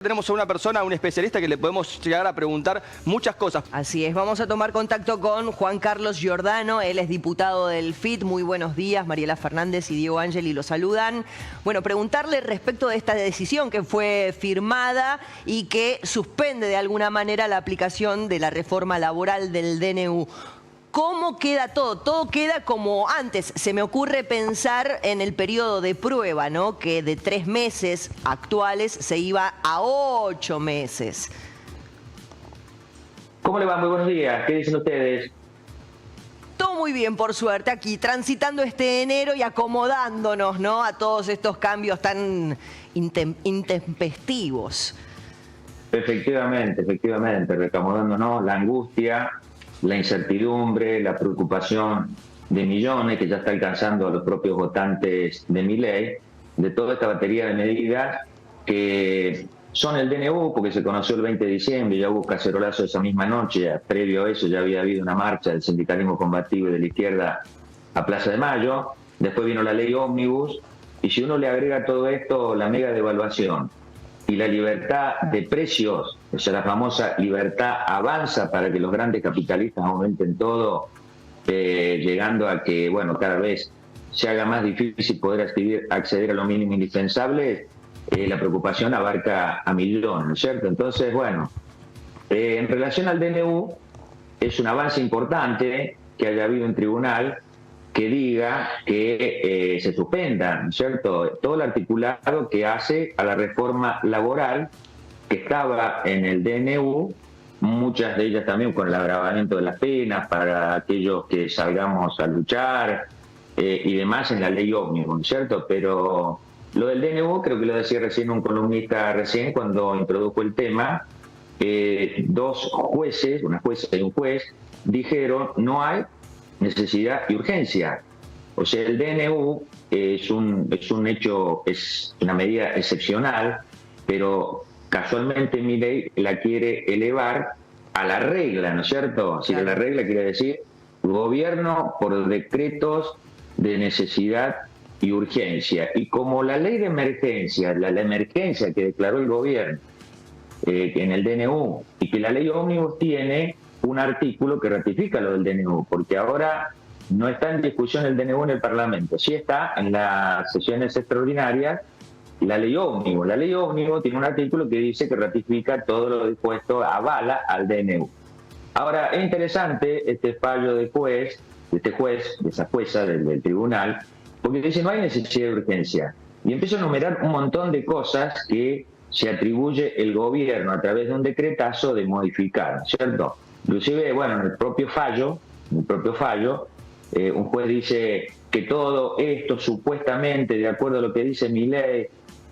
Tenemos a una persona, a un especialista que le podemos llegar a preguntar muchas cosas. Así es, vamos a tomar contacto con Juan Carlos Giordano, él es diputado del FIT. Muy buenos días, Mariela Fernández y Diego Angeli lo saludan. Bueno, preguntarle respecto de esta decisión que fue firmada y que suspende de alguna manera la aplicación de la reforma laboral del DNU. ¿Cómo queda todo? Todo queda como antes. Se me ocurre pensar en el periodo de prueba, ¿no? Que de 3 meses actuales se iba a 8 meses. ¿Cómo le va? Muy buenos días. ¿Qué dicen ustedes? Todo muy bien, por suerte, aquí transitando este enero y acomodándonos, ¿no? A todos estos cambios tan intempestivos. Efectivamente, reacomodándonos, la angustia, la incertidumbre, la preocupación de millones que ya está alcanzando a los propios votantes de Milei, de toda esta batería de medidas que son el DNU, porque se conoció el 20 de diciembre, ya hubo cacerolazo esa misma noche, previo a eso ya había habido una marcha del sindicalismo combativo y de la izquierda a Plaza de Mayo, después vino la ley ómnibus, y si uno le agrega a todo esto la mega devaluación y la libertad de precios, o sea, la famosa libertad avanza para que los grandes capitalistas aumenten todo, llegando a que, bueno, cada vez se haga más difícil poder acceder a lo mínimo indispensable, la preocupación abarca a millones, ¿no es cierto? Entonces, bueno, en relación al DNU, es un avance importante que haya habido un tribunal que diga que se suspenda, ¿no es cierto?, todo el articulado que hace a la reforma laboral que estaba en el DNU, muchas de ellas también con el agravamiento de las penas para aquellos que salgamos a luchar y demás en la ley ómnibus, ¿no es cierto? Pero lo del DNU, creo que lo decía recién un columnista cuando introdujo el tema, 2 jueces, una jueza y un juez, dijeron no hay necesidad y urgencia. O sea, el DNU es un hecho, es una medida excepcional, pero casualmente Milei la quiere elevar a la regla, ¿no es cierto? Así que la regla quiere decir gobierno por decretos de necesidad y urgencia. Y como la ley de emergencia, la emergencia que declaró el gobierno en el DNU, y que la ley ómnibus tiene un artículo que ratifica lo del DNU, porque ahora no está en discusión el DNU en el Parlamento, sí está en las sesiones extraordinarias la ley ómnibus. La ley ómnibus tiene un artículo que dice que ratifica todo lo dispuesto, avala al DNU. Ahora, es interesante este fallo de esa jueza del tribunal, porque dice no hay necesidad de urgencia. Y empieza a enumerar un montón de cosas que se atribuye el gobierno a través de un decretazo de modificar, ¿cierto? Inclusive, bueno, en el propio fallo, un juez dice que todo esto supuestamente, de acuerdo a lo que dice Milei,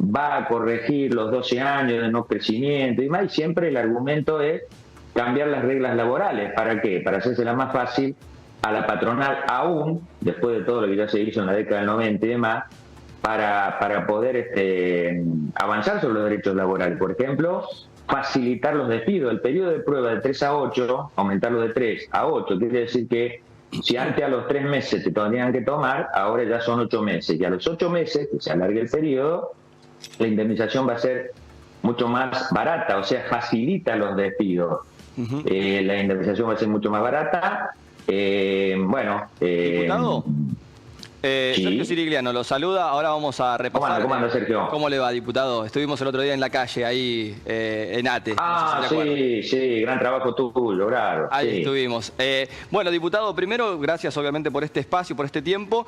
va a corregir los 12 años de no crecimiento y más, y siempre el argumento es cambiar las reglas laborales. ¿Para qué? Para hacérsela más fácil a la patronal, aún después de todo lo que ya se hizo en la década del 90 y demás, para poder avanzar sobre los derechos laborales. Por ejemplo, facilitar los despidos. El periodo de prueba de 3 a 8, aumentarlo de 3 a 8, quiere decir que si antes a los 3 meses te tendrían que tomar, ahora ya son 8 meses. Y a los 8 meses, que se alargue el periodo, la indemnización va a ser mucho más barata, o sea, facilita los despidos. La indemnización va a ser mucho más barata. ¿Diputado? Sí. Sergio Sirigliano lo saluda, ahora vamos a repasar. ¿Cómo anda, Sergio? ¿Cómo le va, diputado? Estuvimos el otro día en la calle, ahí en ATE. Ah, no sé si sí, gran trabajo tuyo, claro. Ahí sí. estuvimos. Bueno, diputado, primero, gracias obviamente por este espacio, por este tiempo.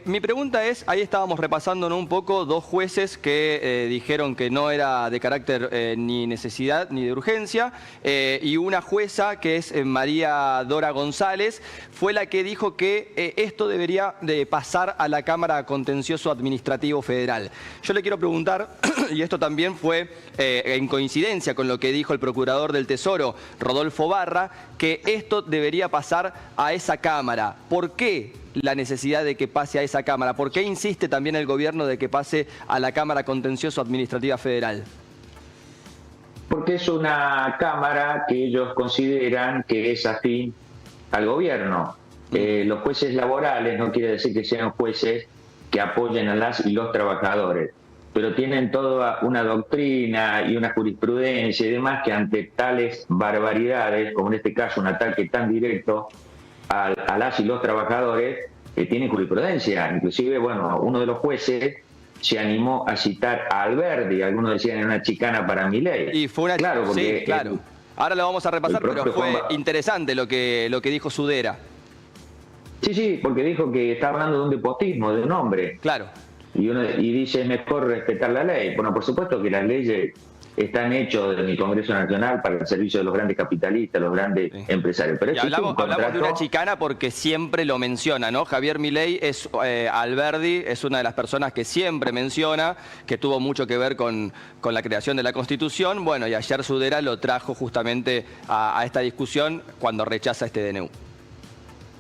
Mi pregunta es, ahí estábamos repasando, ¿no?, un poco 2 jueces que dijeron que no era de carácter ni necesidad ni de urgencia, y una jueza que es María Dora González, fue la que dijo que esto debería de pasar a la Cámara Contencioso Administrativo Federal. Yo le quiero preguntar, y esto también fue en coincidencia con lo que dijo el procurador del Tesoro, Rodolfo Barra, que esto debería pasar a esa Cámara. ¿Por qué la necesidad de que pase a esa Cámara? ¿Por qué insiste también el gobierno de que pase a la Cámara Contencioso Administrativa Federal? Porque es una Cámara que ellos consideran que es afín al gobierno. Los jueces laborales no quiere decir que sean jueces que apoyen a las y los trabajadores. pero tienen toda una doctrina y una jurisprudencia y demás que ante tales barbaridades, como en este caso un ataque tan directo a las y los trabajadores, tienen jurisprudencia. Inclusive, bueno, uno de los jueces se animó a citar a Alberdi, algunos decían era una chicana para Milei. Y fue una claro, porque sí, claro. Ahora lo vamos a repasar, pero fue interesante lo que dijo Sudera. Sí, porque dijo que está hablando de un despotismo, de un hombre. Claro. Y dice, es mejor respetar la ley. Bueno, por supuesto que las leyes están hechas en el Congreso Nacional para el servicio de los grandes capitalistas, los grandes empresarios. Pero y hablamos de una chicana porque siempre lo menciona, ¿no? Javier Milei es Alberdi, es una de las personas que siempre menciona, que tuvo mucho que ver con la creación de la Constitución. Bueno, y ayer Sudera lo trajo justamente a esta discusión cuando rechaza este DNU.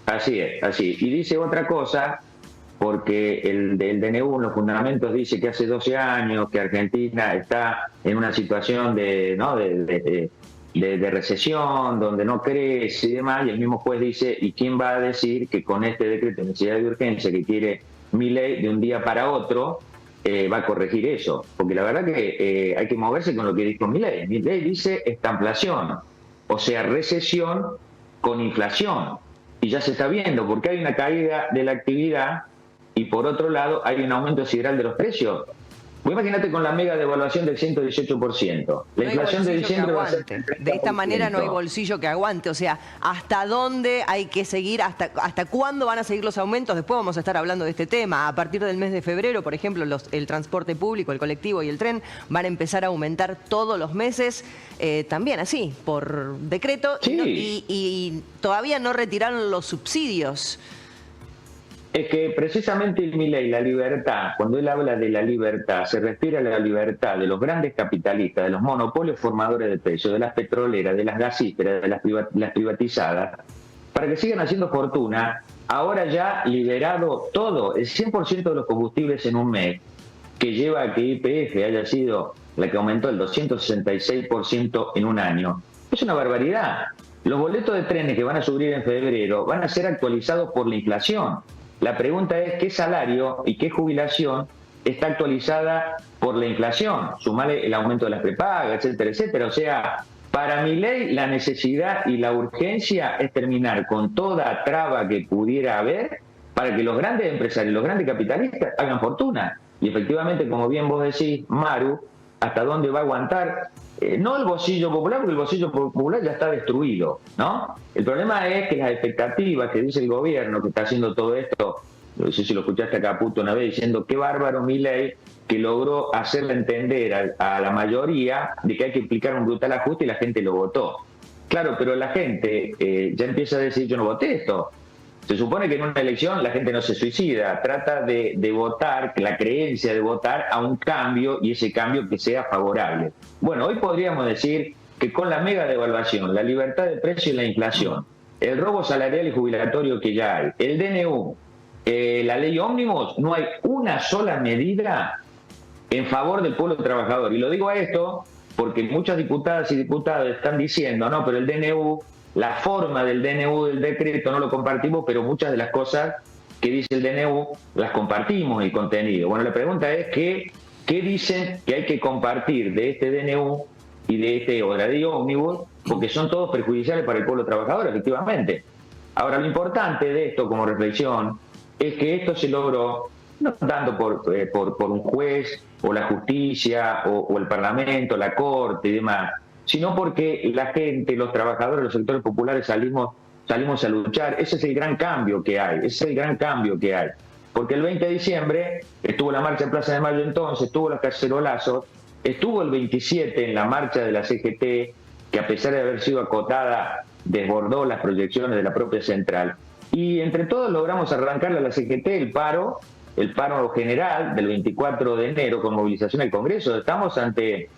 Así es, así. Y dice otra cosa, porque el DNU en los fundamentos dice que hace 12 años que Argentina está en una situación de recesión, donde no crece y demás, y el mismo juez dice, ¿y quién va a decir que con este decreto de necesidad de urgencia que quiere Milei de un día para otro va a corregir eso? Porque la verdad que hay que moverse con lo que dijo Milei. Milei dice estamplación, o sea, recesión con inflación. Y ya se está viendo, porque hay una caída de la actividad y por otro lado hay un aumento sideral de los precios. Pues imagínate con la mega devaluación del 118%. La inflación de diciembre va a ser 30%. De esta manera no hay bolsillo que aguante. O sea, ¿hasta dónde hay que seguir? ¿Hasta cuándo van a seguir los aumentos? Después vamos a estar hablando de este tema. A partir del mes de febrero, por ejemplo, el transporte público, el colectivo y el tren van a empezar a aumentar todos los meses. También así, por decreto. Sí. Y todavía no retiraron los subsidios. Es que precisamente Milei, la libertad, cuando él habla de la libertad, se refiere a la libertad de los grandes capitalistas, de los monopolios formadores de precios, de las petroleras, de las gasíferas, de las privatizadas, para que sigan haciendo fortuna. Ahora ya liberado todo, el 100% de los combustibles en un mes, que lleva a que YPF haya sido la que aumentó el 266% en un año. Es una barbaridad. Los boletos de trenes que van a subir en febrero van a ser actualizados por la inflación. La pregunta es qué salario y qué jubilación está actualizada por la inflación. Sumale el aumento de las prepagas, etcétera, etcétera. O sea, para Milei la necesidad y la urgencia es terminar con toda traba que pudiera haber para que los grandes empresarios, los grandes capitalistas hagan fortuna. Y efectivamente, como bien vos decís, Maru, ¿hasta dónde va a aguantar? No el bolsillo popular, porque el bolsillo popular ya está destruido, ¿no? El problema es que las expectativas que dice el gobierno que está haciendo todo esto, no sé si lo escuchaste a Caputo una vez diciendo qué bárbaro Milei que logró hacerle entender a la mayoría de que hay que aplicar un brutal ajuste y la gente lo votó. Claro, pero la gente ya empieza a decir yo no voté esto. Se supone que en una elección la gente no se suicida, trata de votar, la creencia de votar a un cambio y ese cambio que sea favorable. Bueno, hoy podríamos decir que con la mega devaluación, la libertad de precio y la inflación, el robo salarial y jubilatorio que ya hay, el DNU, la ley ómnibus, no hay una sola medida en favor del pueblo trabajador. Y lo digo a esto porque muchas diputadas y diputados están diciendo, no, pero el DNU... La forma del DNU, del decreto, no lo compartimos, pero muchas de las cosas que dice el DNU las compartimos, el contenido. Bueno, la pregunta es ¿qué dicen que hay que compartir de este DNU y de este horario ómnibus? Porque son todos perjudiciales para el pueblo trabajador, efectivamente. Ahora, lo importante de esto como reflexión es que esto se logró no tanto por un juez o la justicia o el Parlamento, la Corte y demás, sino porque la gente, los trabajadores, los sectores populares salimos a luchar. Ese es el gran cambio que hay, Porque el 20 de diciembre estuvo la marcha en Plaza de Mayo entonces, estuvo los cacerolazos, estuvo el 27 en la marcha de la CGT, que a pesar de haber sido acotada, desbordó las proyecciones de la propia central. Y entre todos logramos arrancarle a la CGT el paro general del 24 de enero con movilización al Congreso. Estamos ante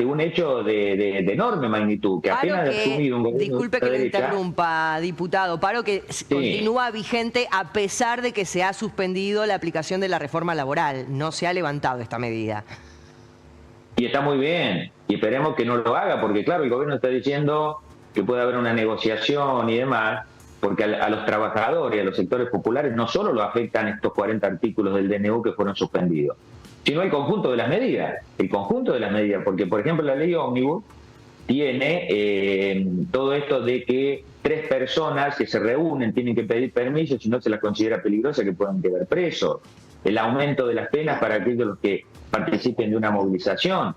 un hecho de enorme magnitud, que apenas ha asumido un gobierno. Disculpe que le interrumpa, diputado. Paro que continúa vigente a pesar de que se ha suspendido la aplicación de la reforma laboral. No se ha levantado esta medida. Y está muy bien. Y esperemos que no lo haga, porque claro, el gobierno está diciendo que puede haber una negociación y demás, porque a los trabajadores y a los sectores populares no solo lo afectan estos 40 artículos del DNU que fueron suspendidos, sino el conjunto de las medidas. El conjunto de las medidas, porque, por ejemplo, la ley Ómnibus tiene todo esto de que 3 personas que se reúnen tienen que pedir permiso, si no se las considera peligrosa que puedan quedar presos. El aumento de las penas para aquellos los que participen de una movilización.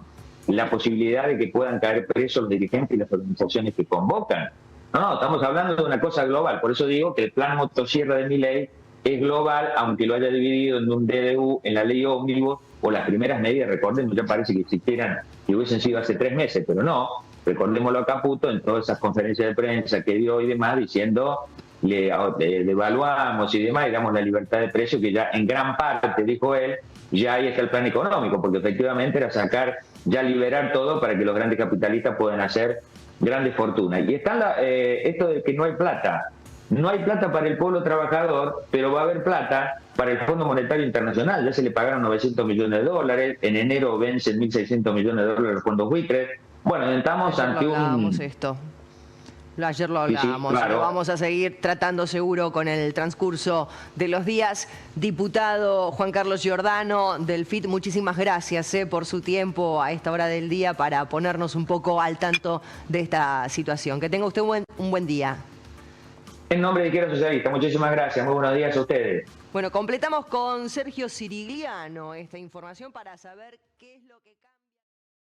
La posibilidad de que puedan caer presos los dirigentes y las organizaciones que convocan. No, estamos hablando de una cosa global. Por eso digo que el plan motosierra de Milei es global, aunque lo haya dividido en un DDU, en la ley ómnibus, o las primeras medidas, recordemos, ya parece que existieran, que hubiesen sido hace 3 meses, pero no. Recordémoslo a Caputo en todas esas conferencias de prensa que dio y demás, diciendo, le evaluamos y demás, y damos la libertad de precio, que ya en gran parte, dijo él, ya ahí está el plan económico, porque efectivamente era sacar, ya liberar todo para que los grandes capitalistas puedan hacer grandes fortunas. Y está esto de que no hay plata. No hay plata para el pueblo trabajador, pero va a haber plata para el Fondo Monetario Internacional. Ya se le pagaron 900 millones de dólares. En enero vencen 1.600 millones de dólares los fondos buitres. Bueno, estamos ante esto. Ayer lo hablábamos, sí, claro. Lo vamos a seguir tratando seguro con el transcurso de los días. Diputado Juan Carlos Giordano del FIT, muchísimas gracias por su tiempo a esta hora del día para ponernos un poco al tanto de esta situación. Que tenga usted un buen día. En nombre de Izquierda Socialista, muchísimas gracias. Muy buenos días a ustedes. Bueno, completamos con Sergio Cirigliano esta información para saber qué es lo que...